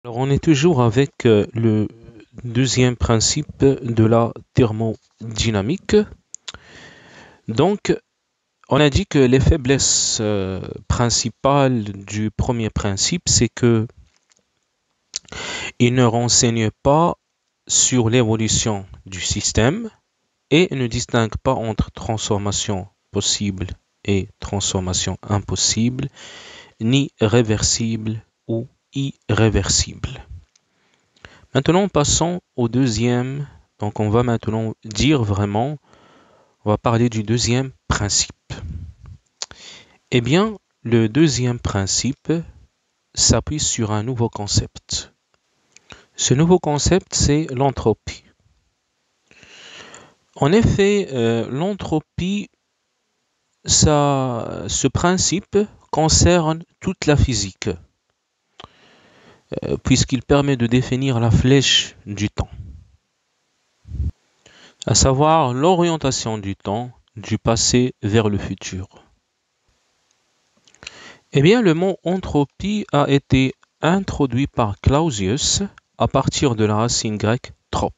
Alors, on est toujours avec le deuxième principe de la thermodynamique. Donc, on a dit que les faiblesses principales du premier principe, c'est que il ne renseigne pas sur l'évolution du système et ne distingue pas entre transformation possible et transformation impossible, ni réversible ou irréversible. Maintenant, passons au deuxième. Donc, on va maintenant dire vraiment, on va parler du deuxième principe. Eh bien, le deuxième principe s'appuie sur un nouveau concept. Ce nouveau concept, c'est l'entropie. En effet, l'entropie, ce principe concerne toute la physique, puisqu'il permet de définir la flèche du temps, à savoir l'orientation du temps du passé vers le futur. Eh bien, le mot entropie a été introduit par Clausius à partir de la racine grecque trop,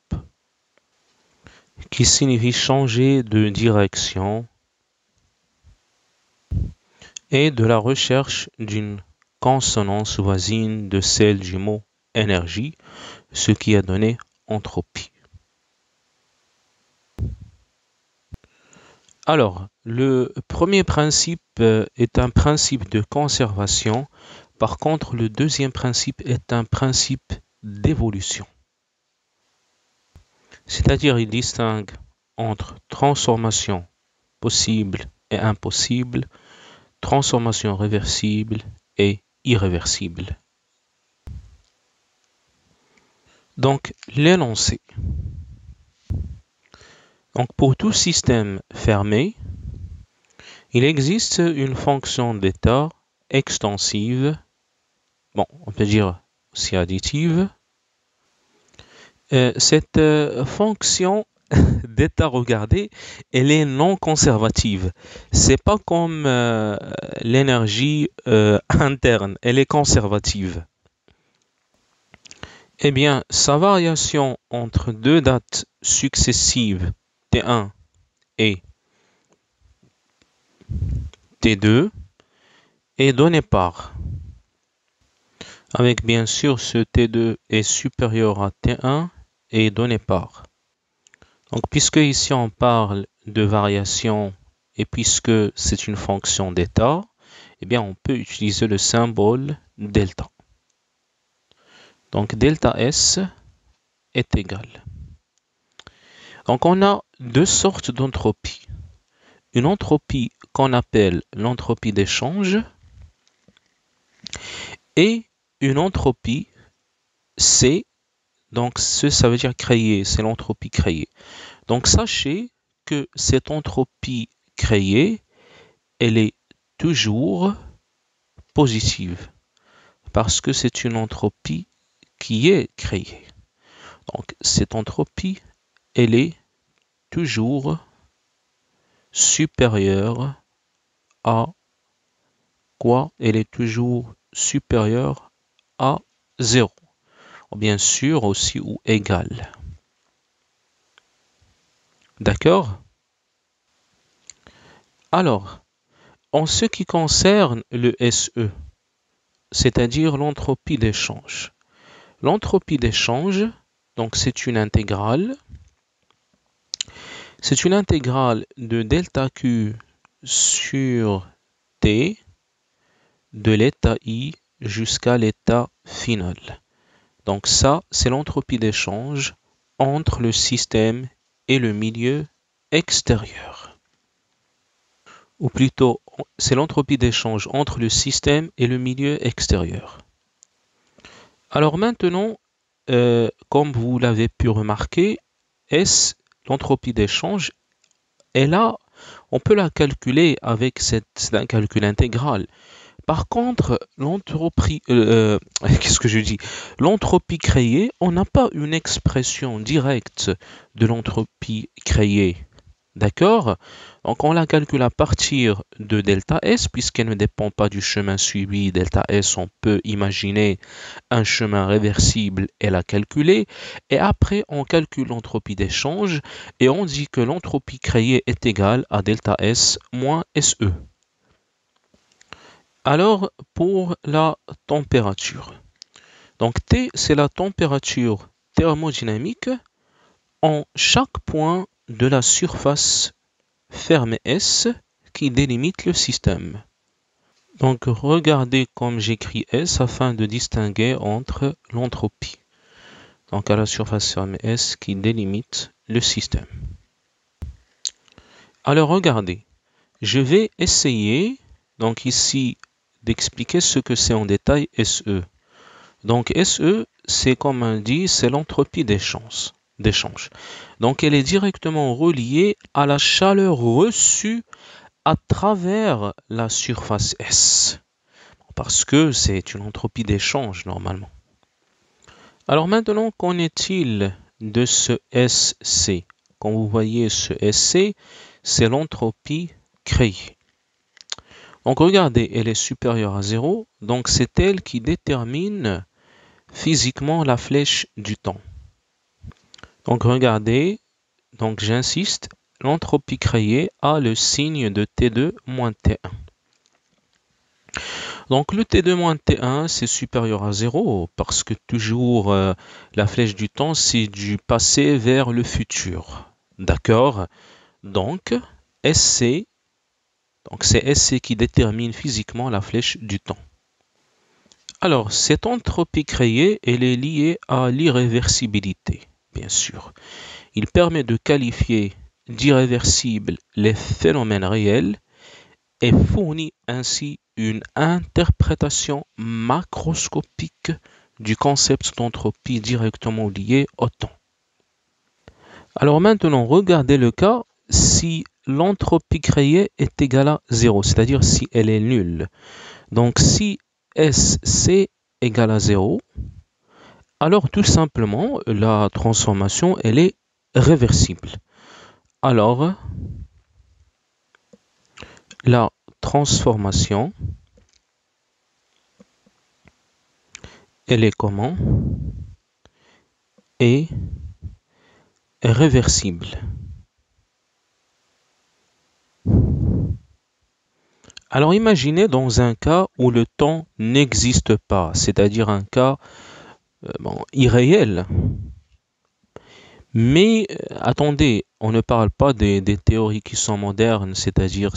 qui signifie changer de direction, et de la recherche d'une consonance voisine de celle du mot énergie, ce qui a donné entropie. Alors, le premier principe est un principe de conservation. Par contre, le deuxième principe est un principe d'évolution. C'est-à-dire, il distingue entre transformation possible et impossible, transformation réversible et irréversible. Donc, l'énoncé. Donc, pour tout système fermé, il existe une fonction d'état extensive, bon, on peut dire aussi additive. Cette fonction d'état, regardez, elle est non conservative. C'est pas comme l'énergie interne, elle est conservative. Eh bien, sa variation entre deux dates successives T1 et T2 est donnée par, avec bien sûr ce T2 est supérieur à T1 et donné par. Donc, puisque ici on parle de variation et puisque c'est une fonction d'état, eh bien on peut utiliser le symbole delta. Donc delta S est égal. Donc on a deux sortes d'entropie. Une entropie qu'on appelle l'entropie d'échange et une entropie C. Donc ça veut dire créer, c'est l'entropie créée. Donc sachez que cette entropie créée, elle est toujours positive parce que c'est une entropie qui est créée. Donc cette entropie, elle est toujours supérieure à quoi? Elle est toujours supérieure à 0. Bien sûr aussi ou égale. D'accord? Alors, en ce qui concerne le SE, c'est-à-dire l'entropie d'échange. L'entropie d'échange, donc c'est une intégrale. C'est une intégrale de delta Q sur T de l'état I jusqu'à l'état final. Donc ça, c'est l'entropie d'échange entre le système et le milieu extérieur. Ou plutôt, c'est l'entropie d'échange entre le système et le milieu extérieur. Alors maintenant, comme vous l'avez pu remarquer, l'entropie d'échange, on peut la calculer avec un calcul intégral. Par contre, l'entropie créée, on n'a pas une expression directe de l'entropie créée D'accord? Donc on la calcule à partir de delta S, puisqu'elle ne dépend pas du chemin suivi. Delta S, on peut imaginer un chemin réversible et la calculer. Et après, on calcule l'entropie d'échange et on dit que l'entropie créée est égale à delta S moins SE. Alors, pour la température. Donc T, c'est la température thermodynamique en chaque point de la surface fermée S qui délimite le système. Donc regardez comme j'écris S afin de distinguer entre l'entropie. Donc à la surface fermée S qui délimite le système. Alors regardez, je vais essayer donc ici d'expliquer ce que c'est en détail SE. Donc SE, c'est comme on dit, c'est l'entropie d'échange. Donc elle est directement reliée à la chaleur reçue à travers la surface S. Parce que c'est une entropie d'échange normalement. Alors maintenant, qu'en est-il de ce SC? Quand vous voyez ce SC, c'est l'entropie créée. Donc regardez, elle est supérieure à 0, donc c'est elle qui détermine physiquement la flèche du temps. Donc regardez, donc j'insiste, l'entropie créée a le signe de T2 moins T1. Donc le T2 moins T1, c'est supérieur à 0 parce que toujours la flèche du temps, c'est du passé vers le futur. D'accord? Donc SC, donc c'est SC qui détermine physiquement la flèche du temps. Alors, cette entropie créée, elle est liée à l'irréversibilité, bien sûr. Il permet de qualifier d'irréversibles les phénomènes réels et fournit ainsi une interprétation macroscopique du concept d'entropie directement lié au temps. Alors maintenant, regardez le cas si l'entropie créée est égale à 0, c'est-à-dire si elle est nulle. Donc si SC égale à 0, alors tout simplement la transformation elle est réversible. Alors la transformation elle est comment? Est réversible. Alors imaginez dans un cas où le temps n'existe pas, c'est-à-dire un cas irréel. Mais attendez, on ne parle pas des théories qui sont modernes, c'est-à-dire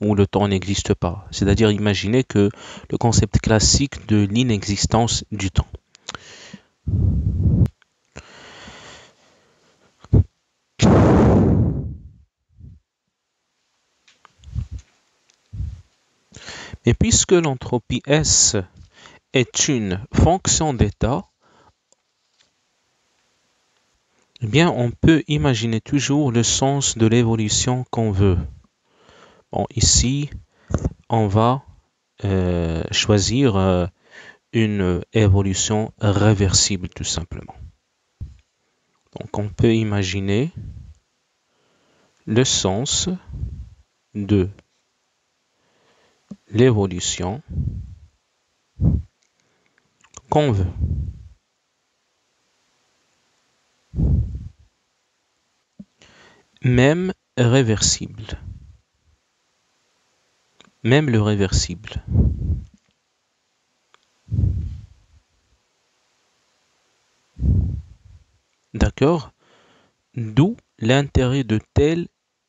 où le temps n'existe pas. C'est-à-dire imaginez que le concept classique de l'inexistence du temps. Et puisque l'entropie S est une fonction d'état, eh bien on peut imaginer toujours le sens de l'évolution qu'on veut. Bon, ici, on va choisir une évolution réversible tout simplement. Donc on peut imaginer le sens de l'évolution qu'on veut. Même réversible. Même le réversible. D'accord? D'où l'intérêt de telle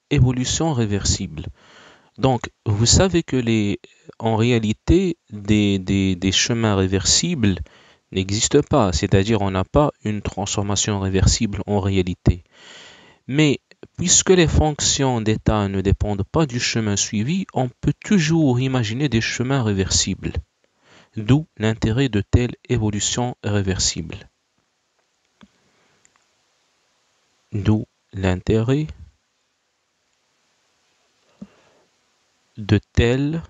évolution réversible. Donc, vous savez que en réalité, des chemins réversibles n'existent pas, c'est-à-dire on n'a pas une transformation réversible en réalité. Mais puisque les fonctions d'état ne dépendent pas du chemin suivi, on peut toujours imaginer des chemins réversibles. D'où l'intérêt de telle évolution réversible. D'où l'intérêt de telles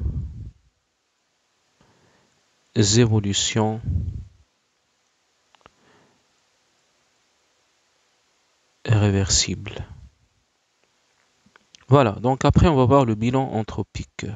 évolutions réversibles. Voilà, donc après on va voir le bilan anthropique.